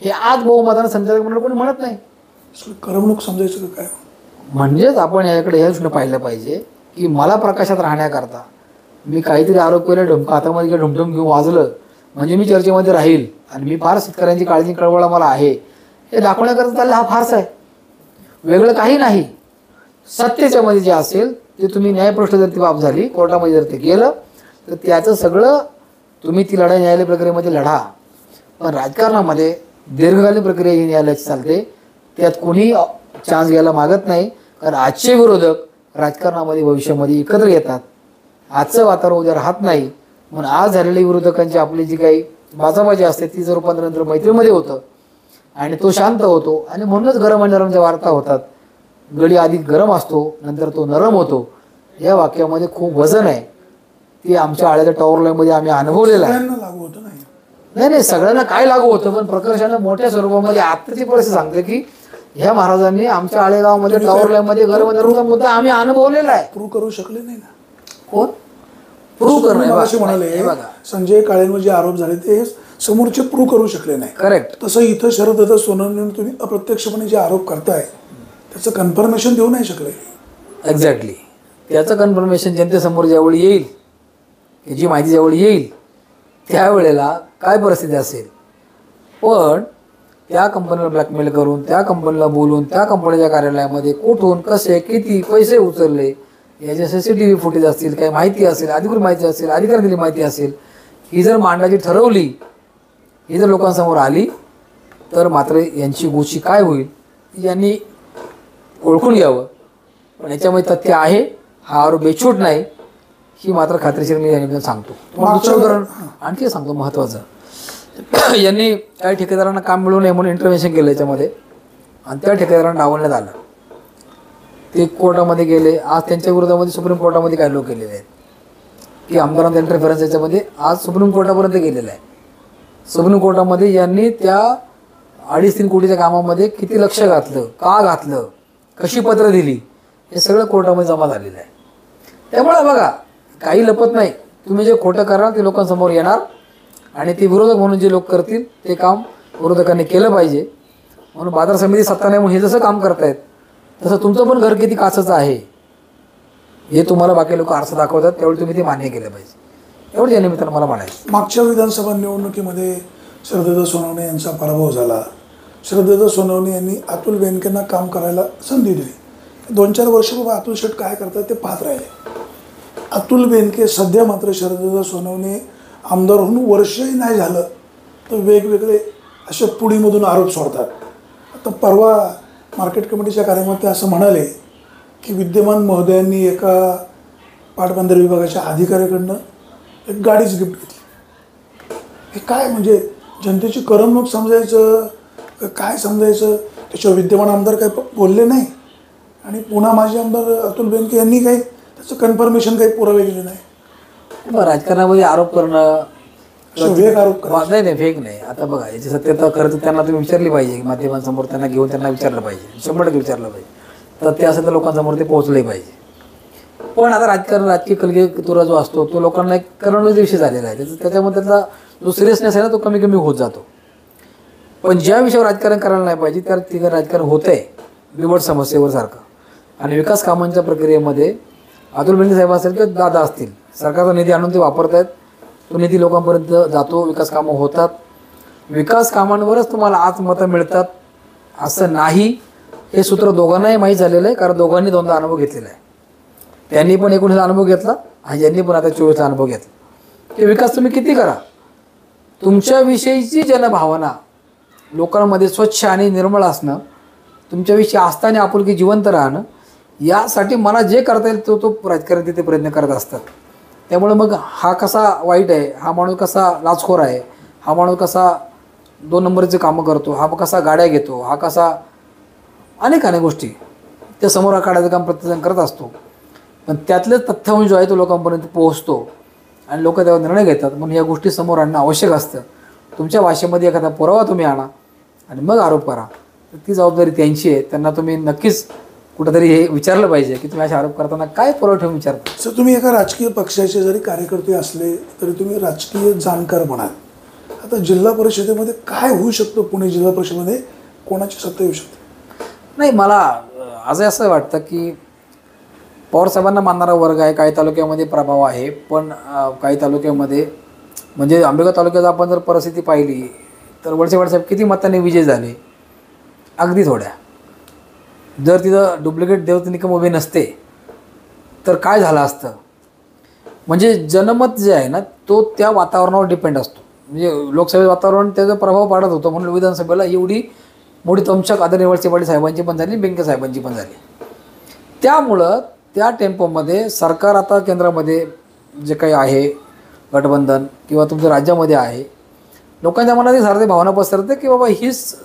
हे आज बहुमतानं संचालक मंडळ कोणी म्हणत नाही. करमणूक समजायचं का काय? म्हणजेच आपण याकडे या दृष्टीने पाहिलं पाहिजे की मला प्रकाशात राहण्याकरता मी काहीतरी आरोप केले, हातामध्ये ढुमढुम घेऊन वाजलं म्हणजे मी चर्चेमध्ये राहील आणि मी फार शेतकऱ्यांची काळजी कळवळा मला आहे हे दाखवण्याकरता चाललं हा फारसा आहे, वेगळं काही नाही. सत्तेच्या मध्ये जे असेल ते तुम्ही न्यायपृष्ठ जर ती बाब झाली कोर्टामध्ये जर ते गेलं तर त्याचं सगळं तुम्ही ती लढाई न्यायालय प्रक्रियेमध्ये लढा. पण राजकारणामध्ये दीर्घकालीन प्रक्रिया ही न्यायालयाची चालते, त्यात कोणी चान्स घ्यायला मागत नाही. कारण आजचे विरोधक राजकारणामध्ये भविष्यामध्ये एकत्र येतात. आजचं वातावरण उद्या राहत नाही. म्हणून आज झालेल्या विरोधकांची आपली जी काही बाचाबाजी असते ती जर रूपांतर मैत्रीमध्ये होतं आणि तो शांत होतो आणि म्हणूनच गरम आणि नरमच्या वार्ता होतात. गडी आधी गरम असतो नंतर तो नरम होतो. या वाक्यामध्ये खूप वजन आहे. ती आमच्या आळ्याच्या टॉवर लाईनमध्ये आम्ही अनुभवलेलं आहे. लागू होतं नाही नाही सगळ्यांना काय लागू होतं, पण प्रकर्षानं मोठ्या स्वरूपामध्ये आत्ताची परिस्थिती सांगते की ह्या महाराजांनी आमच्या आळेगावमध्ये टॉवर लाईनमध्ये गरम नरमचा मुद्दा आम्ही अनुभवलेला आहे. प्रूव्ह करू शकले नाही ना. कोण प्रूव्ह करणार म्हणाले संजय काळेंवर जे आरोप झाले ते समोरचे प्रूव्ह करू शकले नाही. करेक्ट. तसं इथं शरद सोनवणे तुम्ही अप्रत्यक्षपणे जे आरोप करताय त्याचं कन्फर्मेशन देऊ नाही शकले. एक्झॅक्टली. त्याचं कन्फर्मेशन जनतेसमोर ज्यावेळी येईल, जी माहिती ज्यावेळी येईल त्यावेळेला काय परिस्थिती असेल. पण त्या कंपनीला ब्लॅकमेल करून त्या कंपनीला बोलून त्या कंपनीच्या कार्यालयामध्ये कुठून कसे किती पैसे उचलले याचे CCTV फुटेज असतील, काही माहिती असेल, अधिकृत माहिती असेल, अधिकार दिली माहिती असेल, ही जर मांडायची ठरवली, ही जर लोकांसमोर आली तर मात्र यांची गोची काय होईल यांनी ओळखून घ्यावं. पण याच्यामध्ये तथ्य आहे, हा आरोप बेछूट नाही, ही मात्र खात्रीशीर मी या सांगतो. दुसरं उदाहरण आणखी सांगतो महत्त्वाचं. यांनी काही ठेकेदारांना काम मिळू नये म्हणून इंटरव्हेन्शन केलं याच्यामध्ये आणि त्या ठेकेदारांना डावलण्यात आलं. ते कोर्टामध्ये गेले. आज त्यांच्या विरोधामध्ये सुप्रीम कोर्टामध्ये काही लोक गेलेले आहेत की आमदारांचा इंटरफेरन्स याच्यामध्ये आज सुप्रीम कोर्टापर्यंत गेलेला आहे. सुप्रीम कोर्टामध्ये यांनी त्या 2.5-3 कोटीच्या कामामध्ये किती लक्ष घातलं, का घातलं, कशी पत्र दिली, हे सगळं कोर्टामध्ये जमा झालेलं आहे. त्यामुळे बघा काही लपत नाही. तुम्ही जे खोटं कराल ते लोकांसमोर येणार आणि ते विरोधक म्हणून जे लोक करतील ते काम विरोधकांनी केलं पाहिजे. म्हणून बाजार समिती सत्ता नाही म्हणून हे जसं काम करतायत तसं तुमचं पण घर किती काचचं आहे हे तुम्हाला बाकी लोक आरसा दाखवतात, त्यावेळी तुम्ही ते मान्य केलं पाहिजे. एवढं या निमित्तानं मला म्हणायचं. मागच्या विधानसभा निवडणुकीमध्ये शरद सोनवणे यांचा पराभव झाला. शरद सोनवणे यांनी अतुल बेनकेंना काम करायला संधी दिली. 2-4 वर्ष बाबा अतुल शेठ काय करतात ते पाहत राहिले. अतुल बेनके सध्या मात्र शरद सोनवणे आमदार होऊन वर्षही नाही झालं तर वेगवेगळे अशा पुडीमधून आरोप सोडतात. आता परवा मार्केट कमिटीच्या कार्यामध्ये असं म्हणाले की विद्यमान महोदयांनी एका पाटबंधारे विभागाच्या अधिकाऱ्याकडनं एक गाडीच गिफ्ट घेतली. हे काय म्हणजे जनतेची करमणूक समजायचं काय समजायचं. त्याच्यावर विद्यमान आमदार काही बोलले नाही आणि पुन्हा माजी आमदार अतुल बेनके यांनी काही त्याचं कन्फर्मेशन काही पुरावे गेले नाही. राजकारणामध्ये आरोप करणं वेग आरोप नाही फेक नाही. आता बघा याची सत्यता खरं तर त्यांना तुम्ही विचारली पाहिजे, माध्यमांसमोर त्यांना घेऊन त्यांना विचारलं पाहिजे, 100% विचारलं पाहिजे. तर ते असेल तर लोकांसमोर ते पोहोचले पाहिजे. पण आता राजकीय कलगीतुरा जो असतो तो लोकांना एक करण्याचा विषय झालेला आहे. त्याच्यामध्ये त्याचा जो सिरियसनेस आहे ना तो कमी कमी होत जातो. पण ज्या विषयावर राजकारण करायला नाही पाहिजे त्या ठिकाणी राजकारण होत आहे बिबट समस्येवर सारखं. आणि विकास कामांच्या प्रक्रियेमध्ये अतुल बेनके साहेब असेल किंवा दादा असतील सरकारचा निधी आणून ते वापरत आहेत. तो निधी लोकांपर्यंत जातो, विकास कामं होतात. विकास कामांवरच तुम्हाला आज मतं मिळतात असं नाही. हे सूत्र दोघांनाही माहीत झालेलं आहे कारण दोघांनी दोनदा अनुभव घेतलेला आहे. त्यांनी पण 19चा अनुभव घेतला आणि यांनी पण आता 24चा अनुभव घेतला की विकास तुम्ही किती करा, तुमच्याविषयीची जनभावना लोकांमध्ये स्वच्छ आणि निर्मळ असणं, तुमच्याविषयी आस्था आणि आपुलकी जिवंत राहणं, यासाठी मला जे करता येईल तो राजकारण तिथे प्रयत्न करत असतात. त्यामुळे मग हा कसा वाईट आहे, हा माणूस कसा लाचखोर आहे, हा माणूस कसा 2 नंबरचे कामं करतो, हा कसा गाड्या घेतो, हा कसा अनेक गोष्टी ते समोर काढायचं काम प्रत्येकजण करत असतो. पण त्यातलेच तथ्यांश जो आहे तो लोकांपर्यंत पोहोचतो आणि लोक तेव्हा निर्णय घेतात. म्हणून या गोष्टी समोर आणणं आवश्यक असतं. तुमच्या भाषेमध्ये एखादा पुरावा तुम्ही आणा आणि मग आरोप करा, तर ती जबाबदारी त्यांची आहे. त्यांना तुम्ही नक्कीच कुठंतरी हे विचारलं पाहिजे की तुम्ही असे आरोप करताना काय पुरावा ठेवून विचारता. सर, तुम्ही एका राजकीय पक्षाचे जरी कार्यकर्ते असले तरी तुम्ही राजकीय जाणकार म्हणाल. आता जिल्हा परिषदेमध्ये काय होऊ शकतं, पुणे जिल्हा परिषदेमध्ये कोणाची सत्ता येऊ शकते? नाही, मला आजही असं वाटतं की पवारसाहेबांना मानणारा वर्ग आहे, काही तालुक्यामध्ये प्रभाव आहे, पण काही तालुक्यामध्ये म्हणजे आंबेगाव तालुक्यात आपण जर परिस्थिती पाहिली तर वळसे साहेब किती मतांनी विजय झाले, अगदी थोड्या. जर तिथं डुप्लिकेट देवता निकम उभे नसते तर काय झालं असतं. म्हणजे जनमत जे आहे ना तो त्या वातावरणावर डिपेंड असतो. म्हणजे लोकसभेचं वातावरण त्याचा प्रभाव पाडत होतं, म्हणून विधानसभेला एवढी मोठी तमशक आदरणीय वळसे पाटील साहेबांची पण झाली, बेंके साहेबांची पण झाली. त्यामुळं त्या टेम्पोमध्ये सरकार आता केंद्रामध्ये जे काही आहे गठबंधन किंवा तुमच्या राज्यामध्ये आहे, लोकांच्या मनात सारखी भावना पसरते की बाबा हीच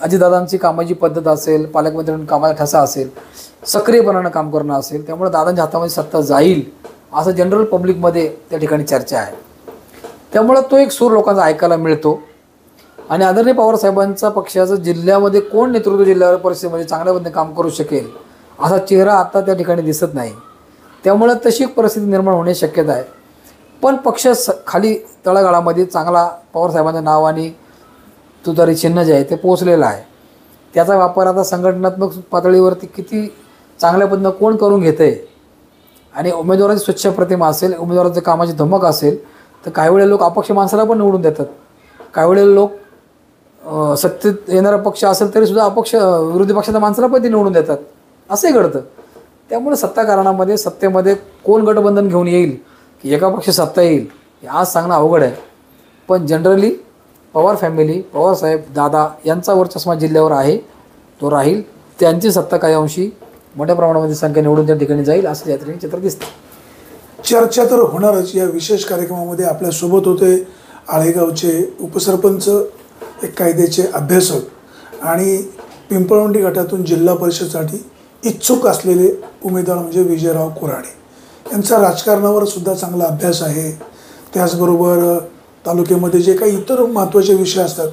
अजितदादांची कामाची पद्धत असेल, पालकमंत्री म्हणून कामाचा ठसा असेल, सक्रियपणानं काम करणं असेल, त्यामुळे दादांच्या हातामध्ये सत्ता जाईल असं जनरल पब्लिकमध्ये त्या ठिकाणी चर्चा आहे. त्यामुळं तो एक सूर लोकांचा ऐकायला मिळतो. आणि आदरणीय पवारसाहेबांचा पक्षाचं जिल्ह्यामध्ये कोण नेतृत्व जिल्हा परिषदेमध्ये चांगल्या पद्धतीने काम करू शकेल असा चेहरा आता त्या ठिकाणी दिसत नाही. त्यामुळं तशी परिस्थिती निर्माण होण्याची शक्यता आहे. पण पक्ष खाली तळागाळामध्ये चांगला पवारसाहेबांचं नाव आणि तुतारी चिन्ह जे आहे ते पोचलेलं आहे. त्याचा वापर आता संघटनात्मक पातळीवरती किती चांगल्या पद्धतीनं कोण करून घेतं आहे आणि उमेदवाराची स्वच्छ प्रतिमा असेल, उमेदवाराचं कामाची धमक असेल, तर काही वेळेला लोक अपक्ष माणसाला पण निवडून देतात. काही वेळेला लोक सत्तेत येणारा पक्ष असेल तरीसुद्धा अपक्ष विरोधी पक्षाच्या माणसाला पण ते निवडून देतात. असंही घडतं. त्यामुळे सत्ताकारणामध्ये सत्तेमध्ये कोण गठबंधन घेऊन येईल की एका पक्ष सत्ता येईल हे आज सांगणं अवघड आहे. पण जनरली पवार फॅमिली, पवारसाहेब, दादा यांचा वर्चस्व जिल्ह्यावर आहे, तो राहील. त्यांची सत्ता काही अंशी मोठ्या प्रमाणामध्ये संख्या निवडून त्या ठिकाणी जाईल असं या ठिकाणी चित्र दिसतं. चर्चा तर होणारच. या विशेष कार्यक्रमामध्ये आपल्यासोबत होते आळेगावचे उपसरपंच, एक कायद्याचे अभ्यासक आणि पिंपळवंडी गटातून जिल्हा परिषदेसाठी इच्छुक असलेले उमेदवार म्हणजे विजयराव कोराडे. यांचा राजकारणावर सुद्धा चांगला अभ्यास आहे. त्याचबरोबर तालुक्यामध्ये जे काही इतर महत्त्वाचे विषय असतात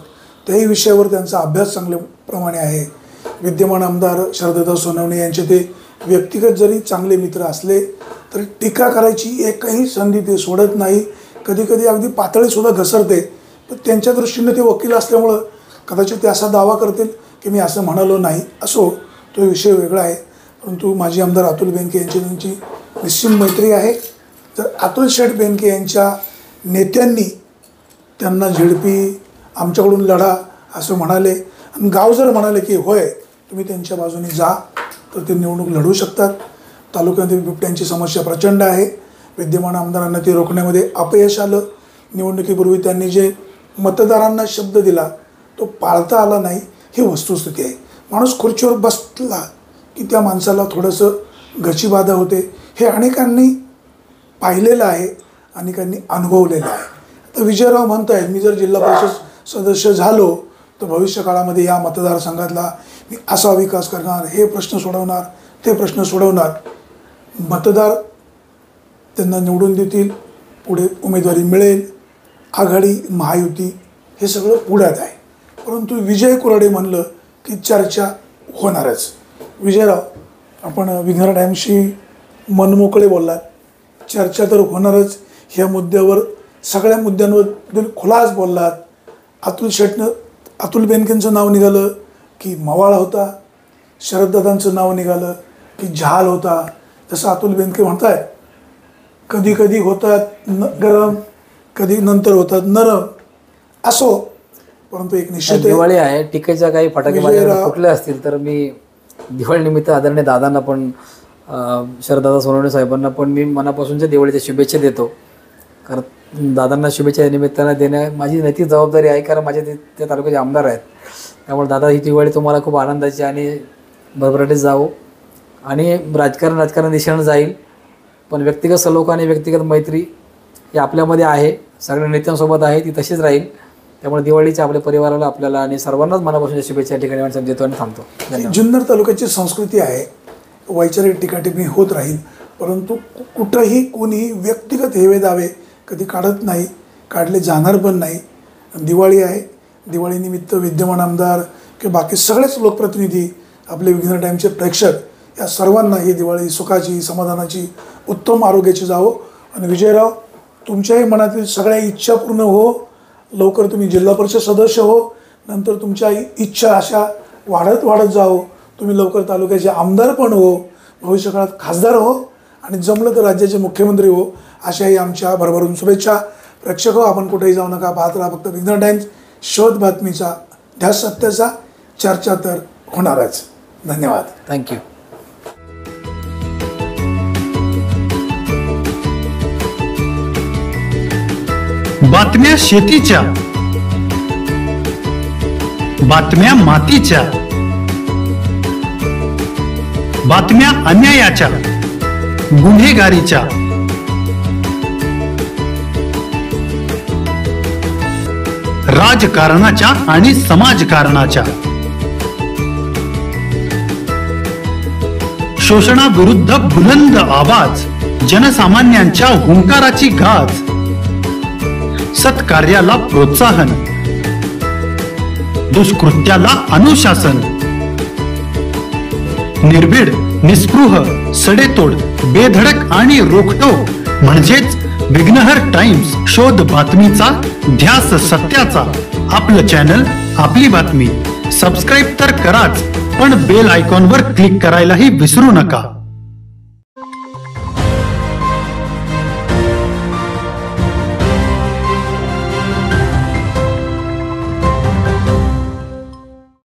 त्याही विषयावर त्यांचा अभ्यास चांगल्याप्रमाणे आहे. विद्यमान आमदार शरददादा सोनवणे यांचे ते व्यक्तिगत जरी चांगले मित्र असले तरी टीका करायची एकही संधी ते सोडत नाही. कधी कधी अगदी पातळीसुद्धा घसरते. पण त्यांच्या दृष्टीने ते वकील असल्यामुळं कदाचित ते असा दावा करतील की मी असं म्हणालो नाही. असो, तो विषय वेगळा आहे. परंतु माजी आमदार अतुल बेनके त्यांची निश्चित मैत्री आहे. जर अतुल शेठ बेनके यांच्या नेत्यांनी त्यांना झेडपी आमच्याकडून लढा असं म्हणाले आणि गाव जर म्हणाले की होय तुम्ही त्यांच्या बाजूने जा तर ते निवडणूक लढवू शकतात. तालुक्यातील बिबट्यांची समस्या प्रचंड आहे. विद्यमान आमदारांना ते रोखण्यामध्ये अपयश आलं. निवडणुकीपूर्वी त्यांनी जे मतदारांना शब्द दिला तो पाळता आला नाही, ही वस्तुस्थिती आहे. माणूस खुर्चीवर बसला की त्या माणसाला थोडंसं गचीबाधा होते. हे अनेकांनी पाहिलेलं आहे, अनेकांनी अनुभवलेलं आहे. तर विजयराव म्हणत आहेत मी जर जिल्हा परिषद सदस्य झालो तर भविष्य काळामध्ये या मतदारसंघातला मी असा विकास करणार, हे प्रश्न सोडवणार, ते प्रश्न सोडवणार. मतदार त्यांना निवडून देतील, पुढे उमेदवारी मिळेल, आघाडी महायुती हे सगळं पुढ्यात आहे. परंतु विजय कोराडे म्हणलं की चर्चा होणारच. विजयराव, आपण विघ्नर टाईमशी मनमोकळे बोललात. चर्चा तर होणारच. ह्या मुद्द्यावर सगळ्या मुद्द्यांवर खुलास बोललात. अतुल बेनकेंचं नाव निघालं की मवाळ होता, शरददादांचं नाव निघालं की झाल होता. जसं अतुल बेनके म्हणतायत कधी कधी होतात गरम, कधी नंतर होतात नरम. असो, परंतु एक निश्चित दिवाळी आहे, टीकेच्या काही फटाके फुटले असतील तर मी दिवाळी निमित्त आदरणीय दादांना पण शरददादा सोनवणे साहेबांना पण मी मनापासूनच्या दिवाळीच्या शुभेच्छा देतो. कारण दादांना शुभेच्छा निमित्तानं देणं माझी नैतिक जबाबदारी आहे, कारण माझे त्या तालुक्याचे आमदार आहेत. त्यामुळे दादा ही दिवाळी तुम्हाला खूप आनंदाची आणि भरभराटीत जावो आणि राजकारण दिशेनं जाईल. पण व्यक्तिगत सलोखा आणि व्यक्तिगत मैत्री ही आपल्यामध्ये आहे, सगळ्या नेत्यांसोबत आहे, ती तशीच राहील. त्यामुळे दिवाळीच्या आपल्या परिवाराला आपल्याला आणि सर्वांनाच मनापासून शुभेच्छा या ठिकाणी देतो आणि थांबतो. जुन्नर तालुक्याची संस्कृती आहे, वैचारिक टीकाटिप्पणी होत राहील, परंतु कुठंही कोणीही व्यक्तिगत हेवे दावे कधी काढत नाही, काढले जाणार पण नाही. दिवाळी आहे, दिवाळीनिमित्त विद्यमान आमदार किंवा बाकी सगळेच लोकप्रतिनिधी, आपले विघ्नर टाईमचे प्रेक्षक या सर्वांना ही दिवाळी सुखाची, समाधानाची, उत्तम आरोग्याची जावो. आणि विजयराव, तुमच्याही मनातील सगळ्या इच्छा पूर्ण हो. लवकर तुम्ही जिल्हा परिषद सदस्य हो, नंतर तुमच्या इच्छा अशा वाढत जावो. तुम्ही लवकर तालुक्याचे आमदार पण हो, भविष्यकाळात खासदार हो आणि जमलं तर राज्याचे मुख्यमंत्री हो. अशाही आमच्या भरभरून शुभेच्छा. प्रेक्षक हो, आपण कुठेही जाऊ नका, पाहत राहा फक्त विघ्नर टाइम्स. शोध बातमीचा, ध्यास सत्याचा, चर्चा तर होणारच. धन्यवाद. थँक्यू. बातम्या शेतीच्या, बातम्या मातीच्या, बातम्या अन्यायाच्या, गुन्हेगारीच्या, राजकारणाच्या आणि समाजकारणाच्या, शोषणाविरुद्ध बुलंद आवाज, जनसामान्यांच्या हुंकाराची गाज, सत्कार्याला प्रोत्साहन, दुष्कृत्याला अनुशासन, निर्भीड, निस्पृह, सडेतोड, बेधडक आणि रोखटोक म्हणजेच विघ्नहर टाइम्स. शोध बातमीचा, ध्यास सत्याचा. आपलं चॅनल, आपली बातमी. सबस्क्राईब तर कराच, पण बेल आयकॉनवर क्लिक करायलाही विसरू नका.